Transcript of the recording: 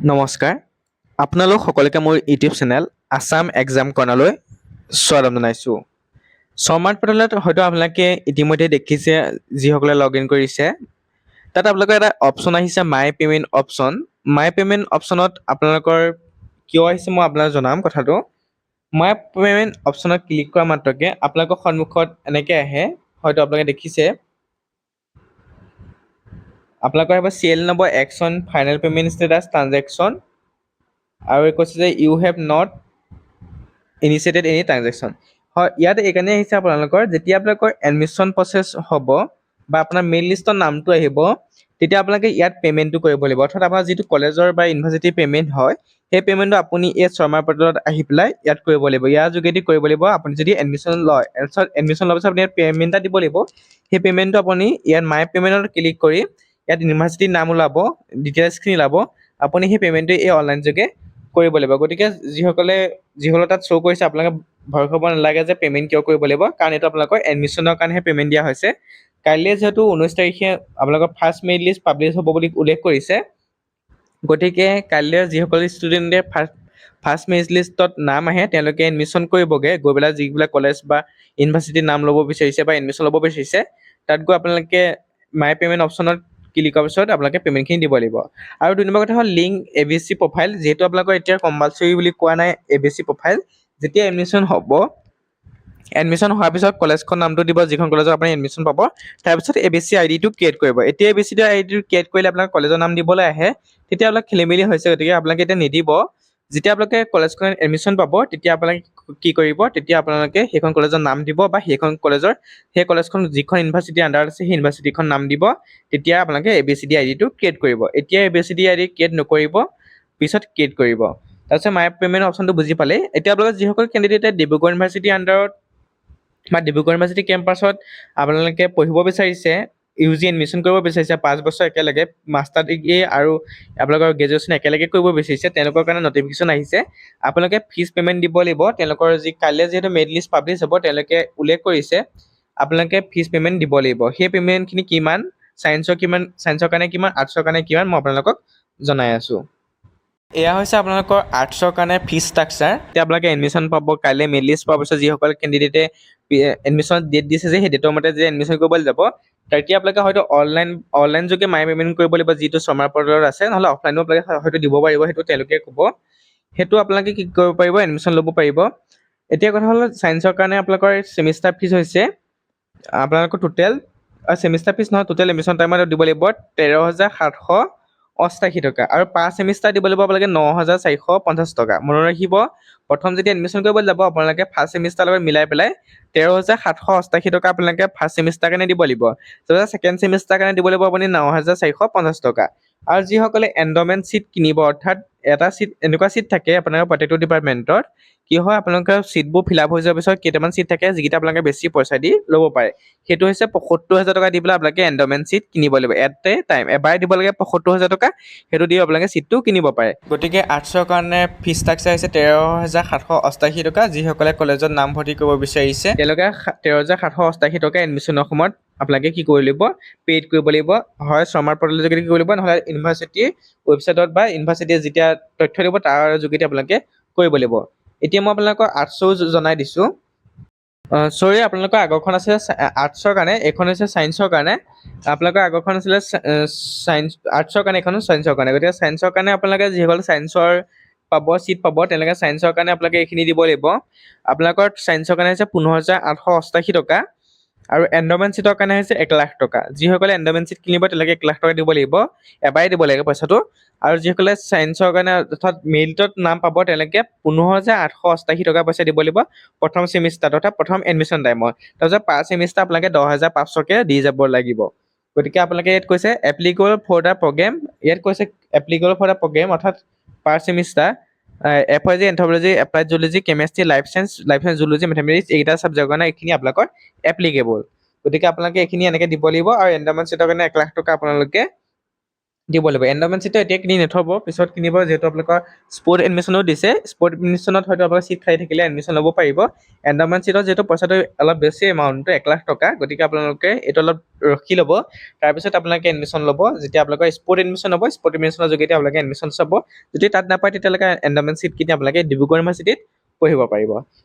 নমস্কাৰ আপোনালোক সকলোকে মোৰ ইউটিউব চেনেল আছাম এক্সাম কৰ্ণাৰলৈ স্বাগতম জনাইছোঁ। স্মাৰ্ট পৰ্টেলত হয়তো আপোনালোকে ইতিমধ্যে দেখিছে যিসকলে লগ ইন কৰিছে তাত আপোনালোকৰ এটা অপশ্যন আহিছে মাই পে'মেণ্ট অপশ্যন। মাই পে'মেণ্ট অপশ্যনত আপোনালোকৰ কিয় আহিছে মই আপোনাক জনাম কথাটো। মাই পে'মেণ্ট অপশ্যনত ক্লিক কৰা মাত্ৰকে আপোনালোকৰ সন্মুখত এনেকৈ আহে, হয়তো আপোনালোকে দেখিছে আপোনালোকৰ আহিব CL number action final payment status transaction আৰু কৈছে যে you have not initiated any transaction. হয়, ইয়াত এইকাৰণে আহিছে আপোনালোকৰ যেতিয়া আপোনালোকৰ এডমিশ্যন প্ৰচেছ হ'ব বা আপোনাৰ মেইল লিষ্টৰ নামটো আহিব তেতিয়া আপোনালোকে ইয়াত পে'মেণ্টটো কৰিব লাগিব। অৰ্থাৎ আপোনাৰ যিটো কলেজৰ বা ইউনিভাৰ্চিটিৰ পে'মেণ্ট হয় সেই পে'মেণ্টটো আপুনি এই শৰ্মা পৰ্টেলত আহি পেলাই ইয়াত কৰিব লাগিব। ইয়াৰ যোগেদি কৰিব লাগিব আপুনি যদি এডমিশ্যন লয়। এডমিশ্যন লোৱাৰ পিছত আপুনি ইয়াত পে'মেণ্ট এটা দিব লাগিব। সেই পে'মেণ্টটো আপুনি ইয়াত মাই পে'মেণ্টত ক্লিক কৰি ইয়াত ইউনিভাৰ্চিটিৰ নাম ওলাব, ডিটেইলছখিনি ওলাব, আপুনি সেই পে'মেণ্টটো এই অনলাইন যোগে কৰিব লাগিব। গতিকে যিসকলে তাত শ্ব' কৰিছে আপোনালোকে ভয় খাব নালাগে যে পে'মেণ্ট কিয় কৰিব লাগিব, কাৰণ এইটো আপোনালোকৰ এডমিশ্যনৰ কাৰণেহে পে'মেণ্ট দিয়া হৈছে। কাইলৈ যিহেতু 19 তাৰিখে আপোনালোকৰ ফাৰ্ষ্ট মেৰিট লিষ্ট পাব্লিছ হ'ব বুলি উল্লেখ কৰিছে, গতিকে কাইলৈ যিসকল ষ্টুডেণ্টে ফাৰ্ষ্ট মেৰিট লিষ্টত নাম আহে তেওঁলোকে এডমিশ্যন কৰিবগৈ। গৈ পেলাই যিবিলাক কলেজ বা ইউনিভাৰ্চিটিৰ নাম ল'ব বিচাৰিছে বা এডমিশ্যন ল'ব বিচাৰিছে তাত গৈ আপোনালোকে মাই পে'মেণ্ট অপশ্যনত ক্লিক কৰাৰ পিছত আপোনালোকে পে'মেণ্টখিনি দিব লাগিব। আৰু 2 নম্বৰ কথা হ'ল লিংক ABC প্ৰফাইল। যিহেতু আপোনালোকৰ এতিয়া কম্পালচৰি বুলি কোৱা নাই ABC প্ৰফাইল, যেতিয়া এডমিশ্যন হ'ব এডমিশ্যন হোৱাৰ পিছত কলেজখন নামটো দিব, যিখন কলেজত আপুনি এডমিশ্যন পাব, তাৰপিছত ABC আইডিটো ক্ৰিয়েট কৰিব। এতিয়া ABC আইডিটো ক্ৰিয়েট কৰিলে আপোনাৰ কলেজৰ নাম দিবলৈ আহে, তেতিয়া অলপ খেলি মেলি হৈছে, গতিকে আপোনালোকে এতিয়া নিদিব। যেতিয়া আপোনালোকে কলেজখনত এডমিশ্যন পাব তেতিয়া আপোনালোকে কি কৰিব, তেতিয়া আপোনালোকে সেইখন কলেজৰ নাম দিব বা সেই কলেজখন যিখন ইউনিভাৰ্চিটিৰ আণ্ডাৰত আছে সেই ইউনিভাৰ্চিটিখন নাম দিব, তেতিয়া আপোনালোকে ABCD আইডিটো ক্ৰিয়েট কৰিব। এতিয়া ABCD আইডি ক্ৰিয়েট নকৰিব, পিছত ক্ৰিয়েট কৰিব। তাৰপিছত মাই পে'মেণ্ট অপশ্যনটো বুজি পালেই। এতিয়া আপোনালোকে যিসকল কেণ্ডিডেটে ডিব্ৰুগড় ইউনিভাৰ্চিটিৰ আণ্ডাৰত বা ডিব্ৰুগড় ইউনিভাৰ্চিটি কেম্পাছত আপোনালোকে পঢ়িব বিচাৰিছে, UG এডমিশ্যন কৰিব বিচাৰিছে 5 বছৰ একেলগে মাষ্টাৰ ডিগ্ৰী আৰু আপোনালোকৰ গ্ৰেজুৱেশ্যন একেলগে কৰিব বিচাৰিছে, তেওঁলোকৰ কাৰণে নটিফিকেশ্যন আহিছে। আপোনালোকে ফিজ পে'মেণ্ট দিব লাগিব। তেওঁলোকৰ কাইলৈ যিহেতু মেৰিট লিষ্ট পাব্লিছ হ'ব তেওঁলোকে উল্লেখ কৰিছে আপোনালোকে ফিজ পে'মেণ্ট দিব লাগিব। সেই পে'মেণ্টখিনি কিমান, ছায়েন্সৰ কাৰণে কিমান, আৰ্টছৰ কাৰণে কিমান, মই আপোনালোকক জনাই আছোঁ। এয়া হৈছে আপোনালোকৰ আৰ্টছৰ কাৰণে ফিজ ষ্ট্ৰাকচাৰ। এতিয়া আপোনালোকে এডমিশ্যন পাব কাইলৈ মেৰিট লিষ্ট পোৱাৰ পিছত যিসকল কেণ্ডিডেটে এডমিশ্যন ডেট দিছে যে সেই ডেটৰ মতে যে এডমিশ্যন কৰিবলৈ যাব, তেতিয়া আপোনালোকে হয়তো অনলাইন যোগে মাই পে'মেণ্ট কৰিব লাগিব যিটো শৰ্মা পৰ্টেলত আছে, নহ'লে অফলাইনো আপোনালোকে হয়তো দিব পাৰিব, সেইটো তেওঁলোকে ক'ব। সেইটো আপোনালোকে কি কৰিব পাৰিব, এডমিশ্যন ল'ব পাৰিব। এতিয়া কথা হ'ল ছায়েন্সৰ কাৰণে আপোনালোকৰ ছেমিষ্টাৰ ফিজ হৈছে আপোনালোকৰ টোটেল ছেমিষ্টাৰ ফিজ নহয়, টোটেল এডমিশ্যন টাইমত দিব লাগিব 13,788 টকা আৰু পাৰ ছেমিষ্টাৰ দিব লাগিব আপোনালোকে 9,450 টকা। মনত ৰাখিব, প্ৰথম যেতিয়া এডমিশ্যন কৰিবলৈ যাব আপোনালোকে ফাৰ্ষ্ট ছেমিষ্টাৰৰ লগত মিলাই পেলাই 13,788 টকা আপোনালোকে ফাৰ্ষ্ট ছেমিষ্টাৰ কাৰণে দিব লাগিব। তাৰপিছত ছেকেণ্ড ছেমিষ্টাৰ কাৰণে দিব লাগিব আপুনি 9,450 টকা। আৰু যিসকলে এণ্ড'মেণ্ট ছিট কিনিব, অৰ্থাৎ এটা ছিট এনেকুৱা ছিট থাকে আপোনালোকৰ প্ৰত্যেকটো ডিপাৰ্টমেণ্টত, কি হয় আপোনালোকৰ ছিটবোৰ ফিল আপ হৈ যোৱাৰ পিছত কেইটামান ছিট থাকে যিকেইটা আপোনালোকে বেছি পইচা দি ল'ব পাৰে। সেইটো হৈছে 75,000 টকা দি পেলাই আপোনালোকে এণ্ড'মেণ্ট ছিট কিনিব লাগিব। এট এ টাইম এবাৰে দিব লাগে 75,000 টকা, সেইটো দি আপোনালোকে ছিটটো কিনিব পাৰে। গতিকে আৰ্টছৰ কাৰণে ফিজ ষ্ট্ৰাকচাৰ হৈছে 13,788 টকা। যিসকলে কলেজত নামভৰ্তি কৰিব বিচাৰিছে তেওঁলোকে 13,788 টকা এডমিশ্যনৰ সময়ত আপোনালোকে কি কৰিব লাগিব, পেইড কৰিব লাগিব। হয় শৰ্মা পৰ্টেলৰ যোগেদি কৰিব লাগিব, নহ'লে ইউনিভাৰ্চিটিৰ ৱেবছাইটত বা ইউনিভাৰ্চিটিয়ে যেতিয়া তথ্য দিব তাৰ যোগেদি আপোনালোকে কৰিব লাগিব। এতিয়া মই আপোনালোকৰ আৰ্টছৰো জনাই দিছোঁ। চৰি, আপোনালোকৰ আগৰখন আছে আৰ্টছৰ কাৰণে, এইখন হৈছে ছায়েন্সৰ কাৰণে। আপোনালোকৰ আগৰখন আছিলে আৰ্টছৰ কাৰণে, এইখন ছায়েন্সৰ কাৰণে। গতিকে ছায়েন্সৰ কাৰণে আপোনালোকে যিসকল ছায়েন্সৰ ছিট পাব তেওঁলোকে ছায়েন্সৰ কাৰণে আপোনালোকে এইখিনি দিব লাগিব। আপোনালোকৰ ছায়েন্সৰ কাৰণে হৈছে 15,888 টকা আৰু এণ্ড'মেণ্ট ছিটৰ কাৰণে হৈছে 1,00,000 টকা। যিসকলে এণ্ড'মেণ্ট ছিট কিনিব তেওঁলোকে 1,00,000 টকা দিব লাগিব, এবাৰে দিব লাগে পইচাটো। আৰু যিসকলে ছায়েন্সৰ কাৰণে অৰ্থাৎ মেৰিটত নাম পাব তেওঁলোকে 15,888 টকা পইচা দিব লাগিব প্ৰথম ছেমিষ্টাৰত, অৰ্থাৎ প্ৰথম এডমিশ্যন টাইমত। তাৰপিছত পাৰ ছেমিষ্টাৰ আপোনালোকে 10,500কৈ দি যাব লাগিব। গতিকে আপোনালোকে ইয়াত কৈছে এপ্লিকেবল ফৰ দ্য প্ৰগ্ৰেম, ইয়াত কৈছে এপ্লিকেবল ফৰ দ্য প্ৰগ্ৰেম অৰ্থাৎ পাৰ semester FYG, anthropology, applied zoology, chemistry, life science zoology, mathematics এইকেইটা ছাবজেক্টৰ কাৰণে এইখিনি আপোনালোকৰ এপ্লিকেবল। গতিকে আপোনালোকে এইখিনি এনেকৈ দিব লাগিব। আৰু এণ্ড'মেণ্ট ছিটৰ কাৰণে 1,00,000 টকা আপোনালোকে দিব লাগিব। এণ্ডামেণ্ট চিটটো এতিয়া কিনি নথ'ব, পিছত কিনিব, যিহেতু আপোনালোকৰ স্পৰ্ট এডমিশ্যনো দিছে। স্পৰ্ট এডমিশ্যনত হয়তো আপোনাৰ চিট খালী থাকিলে এডমিশ্যন ল'ব পাৰিব। এণ্ডামেণ্ট চিটত যিহেতু পইচাটো অলপ বেছি এমাউণ্টটো 1,00,000 টকা, গতিকে আপোনালোকে এইটো অলপ ৰখি ল'ব। তাৰপিছত আপোনালোকে এডমিশ্যন ল'ব। যেতিয়া আপোনালোকৰ স্পৰ্ট এডমিশ্যন হ'ব, স্পৰ্ট এডমিশ্যনৰ যোগেদি আপোনালোকে এডমিশ্যন চাব। যদি তাত নাপায়, তেতিয়ালৈকে এণ্ডামেণ্ট চিট কিনি আপোনালোকে ডিব্ৰুগড় ইউনিভাৰ্চিটিত পঢ়িব পাৰিব।